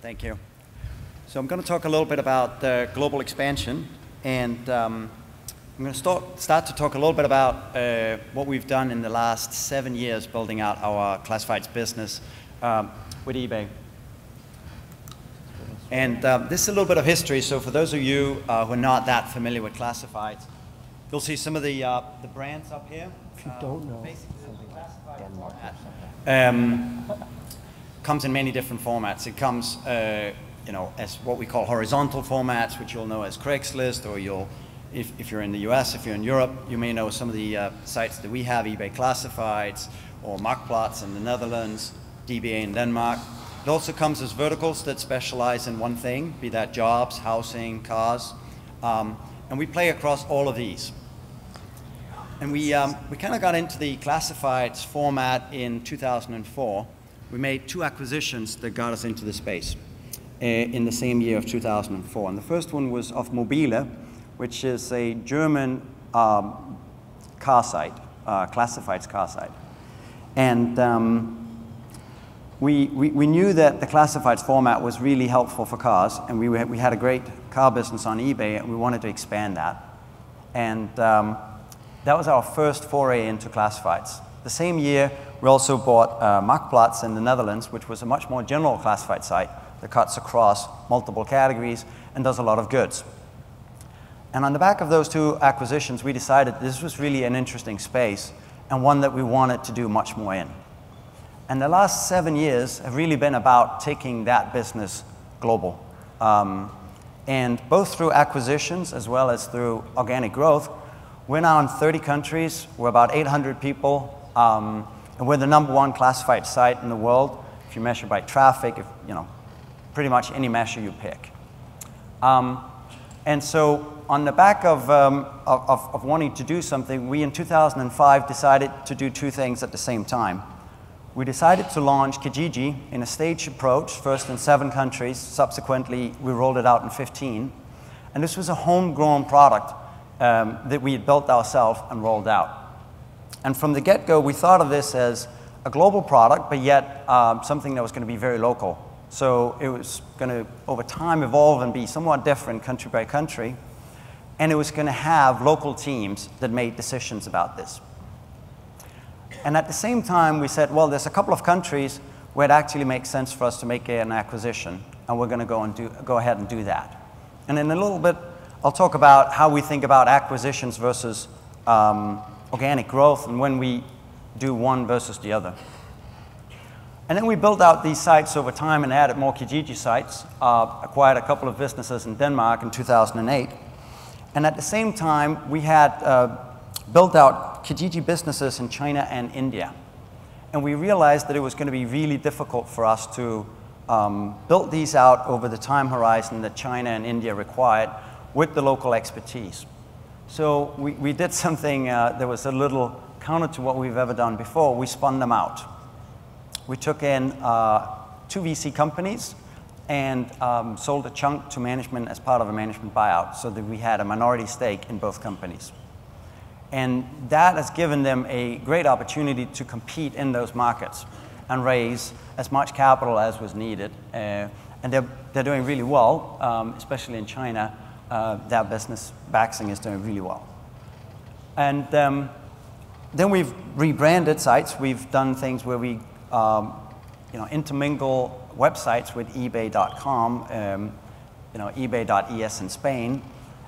Thank you. So I'm going to talk a little bit about global expansion, and I'm going to start to talk a little bit about what we've done in the last 7 years building out our classifieds business with eBay. And this is a little bit of history, so for those of you who are not that familiar with classifieds, you'll see some of the brands up here. If you don't know, basically the classified format comes in many different formats. It comes as what we call horizontal formats, which you'll know as Craigslist, or if you're in the US, if you're in Europe, you may know some of the sites that we have, eBay Classifieds, or Marktplaats in the Netherlands, DBA in Denmark. It also comes as verticals that specialize in one thing, be that jobs, housing, cars, and we play across all of these. And we kind of got into the classifieds format in 2004. We made 2 acquisitions that got us into the space in the same year of 2004. And the first one was of Mobile, which is a German car site, classifieds car site. And we knew that the classifieds format was really helpful for cars, and we had a great car business on eBay, and we wanted to expand that. And that was our first foray into classifieds. The same year, we also bought Marktplaats in the Netherlands, which was a much more general classified site that cuts across multiple categories and does a lot of goods. And on the back of those 2 acquisitions, we decided this was really an interesting space and one that we wanted to do much more in. And the last 7 years have really been about taking that business global. And both through acquisitions as well as through organic growth, we're now in 30 countries. We're about 800 people. And we're the #1 classified site in the world, if you measure by traffic, pretty much any measure you pick. And so on the back of wanting to do something, we in 2005 decided to do 2 things at the same time. We decided to launch Kijiji in a staged approach, first in 7 countries. Subsequently, we rolled it out in 15. And this was a homegrown product that we had built ourselves and rolled out. And from the get-go, we thought of this as a global product, but yet something that was going to be very local. So it was going to, over time, evolve and be somewhat different country by country. And it was going to have local teams that made decisions about this. And at the same time, we said, well, there's a couple of countries where it actually makes sense for us to make an acquisition, and we're going to go ahead and do that. And in a little bit, I'll talk about how we think about acquisitions versus organic growth, and when we do one versus the other. And then we built out these sites over time and added more Kijiji sites, acquired a couple of businesses in Denmark in 2008. And at the same time, we had built out Kijiji businesses in China and India. And we realized that it was going to be really difficult for us to build these out over the time horizon that China and India required with the local expertise. So we did something that was a little counter to what we've ever done before. We spun them out. We took in 2 VC companies and sold a chunk to management as part of a management buyout, so that we had a minority stake in both companies. And that has given them a great opportunity to compete in those markets and raise as much capital as was needed. And they're doing really well, especially in China. That business, Baxing, is doing really well. And then we've rebranded sites. We've done things where we intermingle websites with eBay.com, eBay.es in Spain.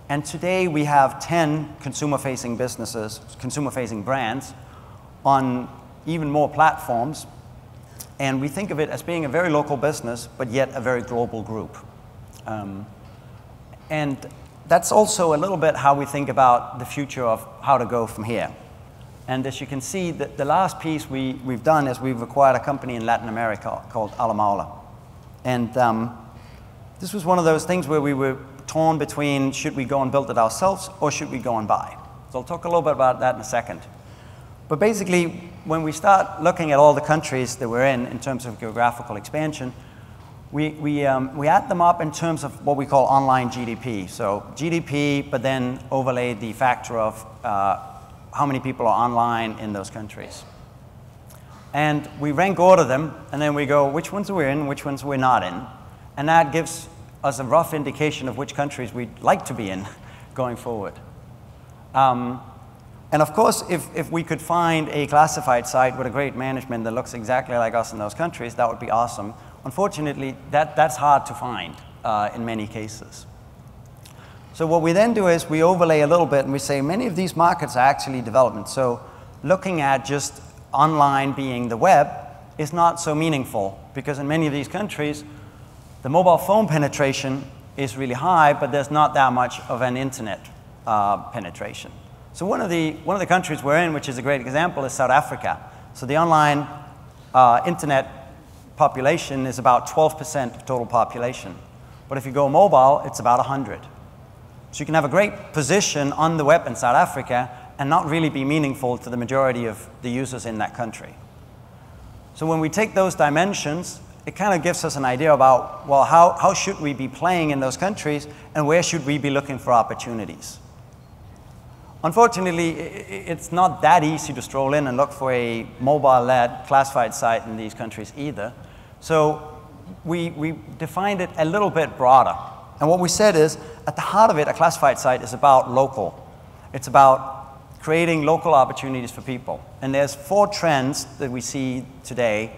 And today we have 10 consumer-facing businesses, consumer-facing brands on even more platforms. And we think of it as being a very local business, but yet a very global group. And that's also a little bit how we think about the future of how to go from here. And as you can see, the last piece we've done is we've acquired a company in Latin America called Aqraou. And this was one of those things where we were torn between should we go and build it ourselves or should we go and buy. So I'll talk a little bit about that in a second. But basically, when we start looking at all the countries that we're in terms of geographical expansion, we add them up in terms of what we call online GDP. So GDP, but then overlay the factor of how many people are online in those countries. And we rank order them, and then we go, which ones are we in, which ones we're not in. And that gives us a rough indication of which countries we'd like to be in going forward. And of course, if we could find a classified site with a great management that looks exactly like us in those countries, that would be awesome. Unfortunately, that's hard to find in many cases. So what we then do is we overlay a little bit and we say many of these markets are actually development. So looking at just online being the web is not so meaningful, because in many of these countries, the mobile phone penetration is really high, but there's not that much of an internet penetration. So one of the countries we're in, which is a great example, is South Africa. So the online internet population is about 12% of total population. But if you go mobile, it's about 100. So you can have a great position on the web in South Africa and not really be meaningful to the majority of the users in that country. So when we take those dimensions, it kind of gives us an idea about, well, how should we be playing in those countries and where should we be looking for opportunities? Unfortunately, it's not that easy to stroll in and look for a mobile-led classified site in these countries either. So we defined it a little bit broader. And what we said is, at the heart of it, a classified site is about local. It's about creating local opportunities for people. And there's 4 trends that we see today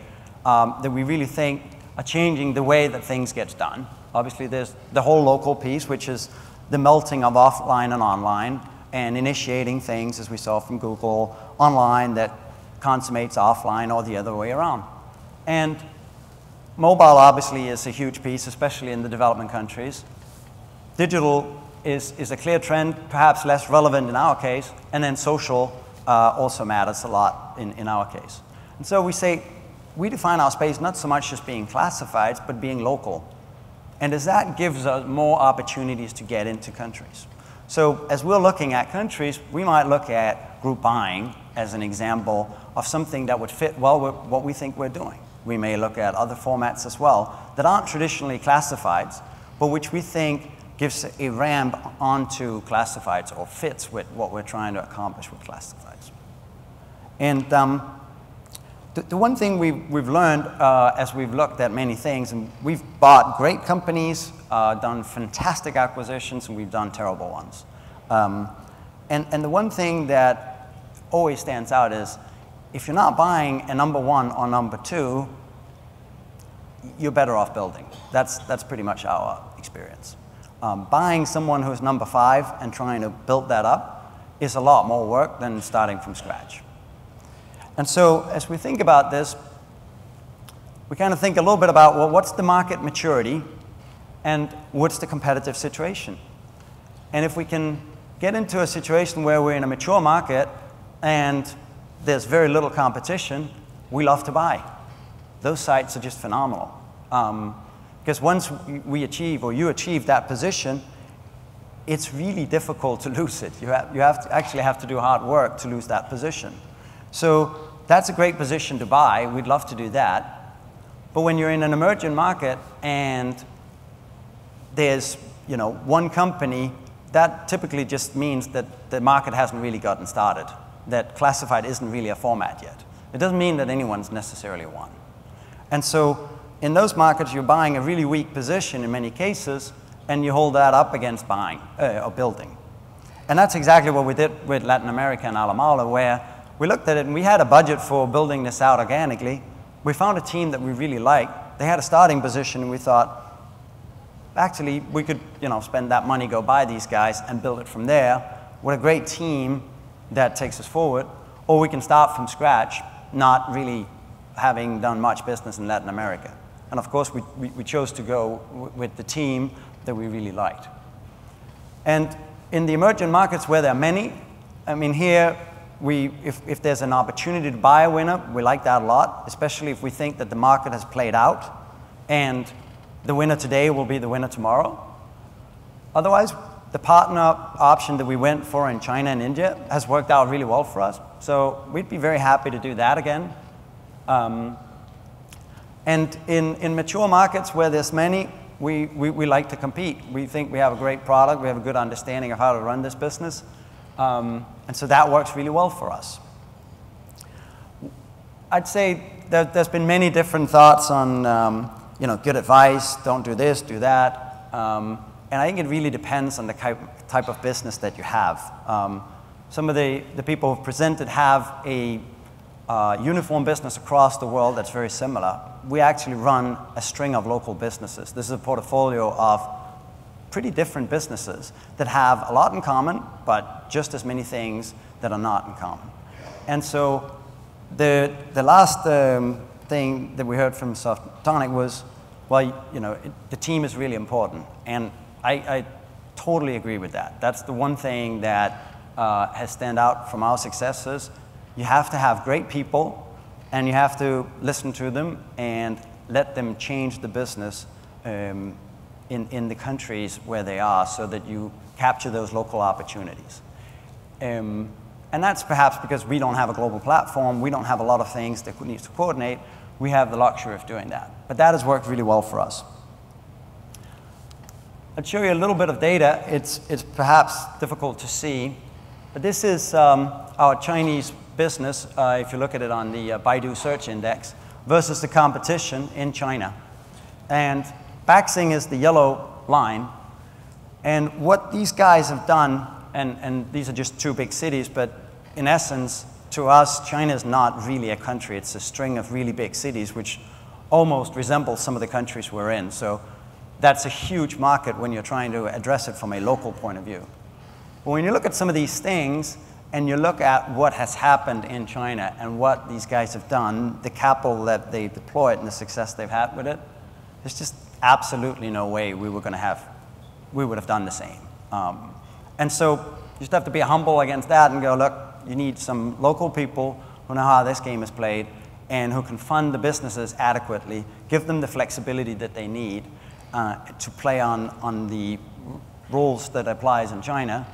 that we really think are changing the way that things get done. Obviously, there's the whole local piece, which is the melting of offline and online, and initiating things, as we saw from Google, online that consummates offline or the other way around. And mobile obviously is a huge piece, especially in the development countries. Digital is a clear trend, perhaps less relevant in our case, and then social also matters a lot in our case. And so we say, we define our space not so much as being classifieds, but being local. And as that gives us more opportunities to get into countries. So as we're looking at countries, we might look at group buying as an example of something that would fit well with what we think we're doing. We may look at other formats as well that aren't traditionally classifieds, but which we think gives a ramp onto classifieds or fits with what we're trying to accomplish with classifieds. And the one thing we've learned as we've looked at many things, and we've bought great companies, done fantastic acquisitions, and we've done terrible ones. And the one thing that always stands out is, if you're not buying a number 1 or number 2, you're better off building. That's pretty much our experience. Buying someone who's number 5 and trying to build that up is a lot more work than starting from scratch. And so as we think about this, we kind of think a little bit about, well, what's the market maturity and what's the competitive situation? And if we can get into a situation where we're in a mature market and there's very little competition, we love to buy. Those sites are just phenomenal. Because once we achieve, or you achieve that position, it's really difficult to lose it. You actually have to do hard work to lose that position. So that's a great position to buy. We'd love to do that. But when you're in an emerging market and there's one company, that typically just means that the market hasn't really gotten started, that classified isn't really a format yet. It doesn't mean that anyone's necessarily won. And so in those markets, you're buying a really weak position in many cases, and you hold that up against buying or building. And that's exactly what we did with Latin America and Alamala, where we looked at it and we had a budget for building this out organically. We found a team that we really liked. They had a starting position, and we thought, actually, we could spend that money, go buy these guys, and build it from there with a great team that takes us forward. Or we can start from scratch, not really having done much business in Latin America. And of course, we chose to go with the team that we really liked. And in the emerging markets where there are many, I mean, here, if there's an opportunity to buy a winner, we like that a lot, especially if we think that the market has played out and the winner today will be the winner tomorrow. Otherwise, the partner option that we went for in China and India has worked out really well for us. So we'd be very happy to do that again. And in mature markets where there's many, we like to compete. We think we have a great product. We have a good understanding of how to run this business. And so that works really well for us. I'd say that there's been many different thoughts on good advice, don't do this, do that. And I think it really depends on the type of business that you have. Some of the people who've presented have a uniform business across the world that's very similar. We actually run a string of local businesses. This is a portfolio of pretty different businesses that have a lot in common, but just as many things that are not in common. And so the last thing that we heard from Softonic was, well, the team is really important. And I totally agree with that. That's the one thing that has stand out from our successes. You have to have great people, and you have to listen to them and let them change the business in the countries where they are, so that you capture those local opportunities. And that's perhaps because we don't have a global platform, we don't have a lot of things that need to coordinate, we have the luxury of doing that. But that has worked really well for us. I'll show you a little bit of data. It's perhaps difficult to see, but this is our Chinese business, if you look at it on the Baidu search index, versus the competition in China. And Baxing is the yellow line. And what these guys have done, and these are just two big cities, but in essence, to us, China is not really a country. It's a string of really big cities, which almost resembles some of the countries we're in. So that's a huge market when you're trying to address it from a local point of view. But when you look at some of these things, and you look at what has happened in China and what these guys have done, the capital that they deployed and the success they've had with it, there's just absolutely no way we would have done the same. And so you just have to be humble against that and go, look, you need some local people who know how this game is played and who can fund the businesses adequately, give them the flexibility that they need to play on the rules that applies in China,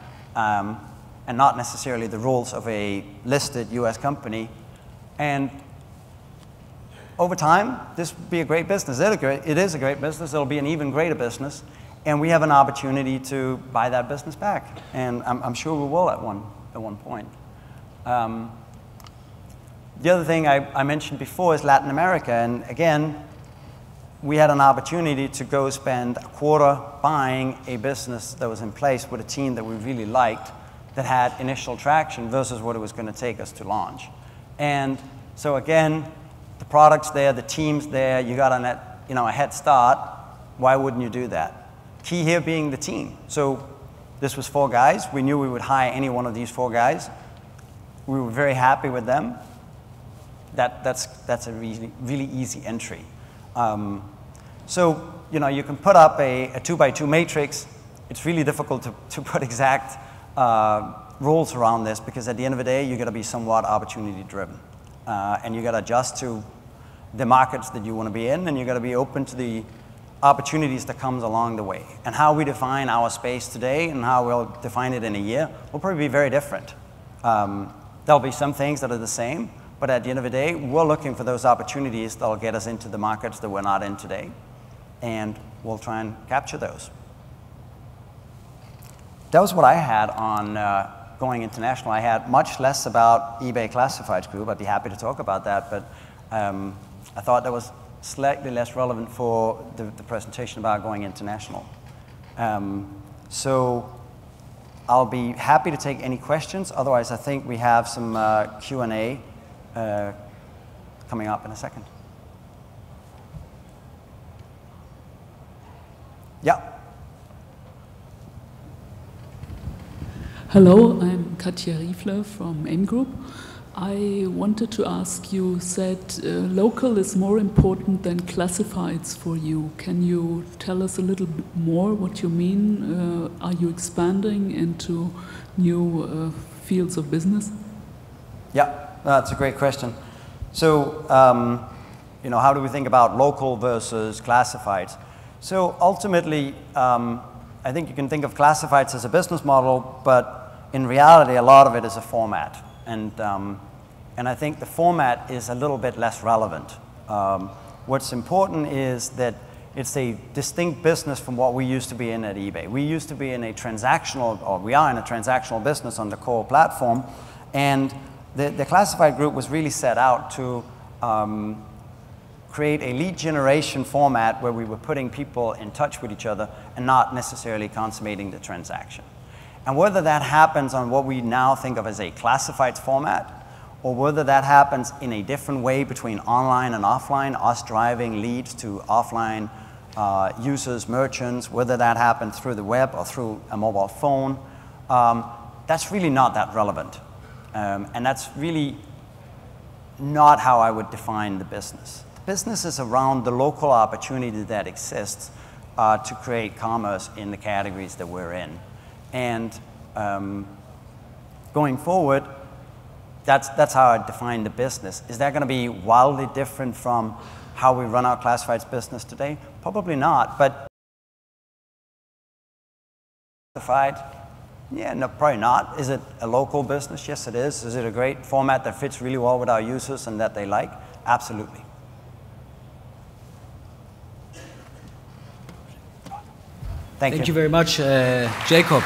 and not necessarily the rules of a listed US company. And over time, this will be a great business. It is a great business. It'll be an even greater business. And we have an opportunity to buy that business back. And I'm sure we will at one point. The other thing I mentioned before is Latin America. And again, we had an opportunity to go spend a quarter buying a business that was in place with a team that we really liked, that had initial traction versus what it was going to take us to launch. And so again, the product's there, the team's there, you got a head start. Why wouldn't you do that? Key here being the team. So this was 4 guys. We knew we would hire any one of these 4 guys. We were very happy with them. That's a really easy entry. So you can put up a 2x2 matrix. It's really difficult to put exact rules around this, because at the end of the day, you got to be somewhat opportunity driven, and you got to adjust to the markets that you want to be in, and you got to be open to the opportunities that comes along the way. And how we define our space today and how we'll define it in a year will probably be very different. There'll be some things that are the same, but at the end of the day, we're looking for those opportunities that'll get us into the markets that we're not in today, and we'll try and capture those. That was what I had on going international. I had much less about eBay Classifieds Group. I'd be happy to talk about that, but I thought that was slightly less relevant for the presentation about going international. So I'll be happy to take any questions. Otherwise, I think we have some Q&A coming up in a second. Yeah. Hello, I'm Katja Riefler from M Group. I wanted to ask, you said local is more important than classifieds for you. Can you tell us a little bit more what you mean? Are you expanding into new fields of business? Yeah, that's a great question. So, how do we think about local versus classifieds? So ultimately, I think you can think of classifieds as a business model, but in reality, a lot of it is a format. And I think the format is a little bit less relevant. What's important is that it's a distinct business from what we used to be in at eBay. We used to be in a transactional, or we are in a transactional business on the core platform, and the classified group was really set out to create a lead generation format where we were putting people in touch with each other and not necessarily consummating the transaction. And whether that happens on what we now think of as a classifieds format, or whether that happens in a different way between online and offline, us driving leads to offline users, merchants, whether that happens through the web or through a mobile phone, that's really not that relevant. And that's really not how I would define the business. The business is around the local opportunity that exists to create commerce in the categories that we're in. And going forward, that's how I define the business. Is that going to be wildly different from how we run our classifieds business today? Probably not, but classified, yeah, no, probably not. Is it a local business? Yes, it is. Is it a great format that fits really well with our users and that they like? Absolutely. Thank you very much, Jacob.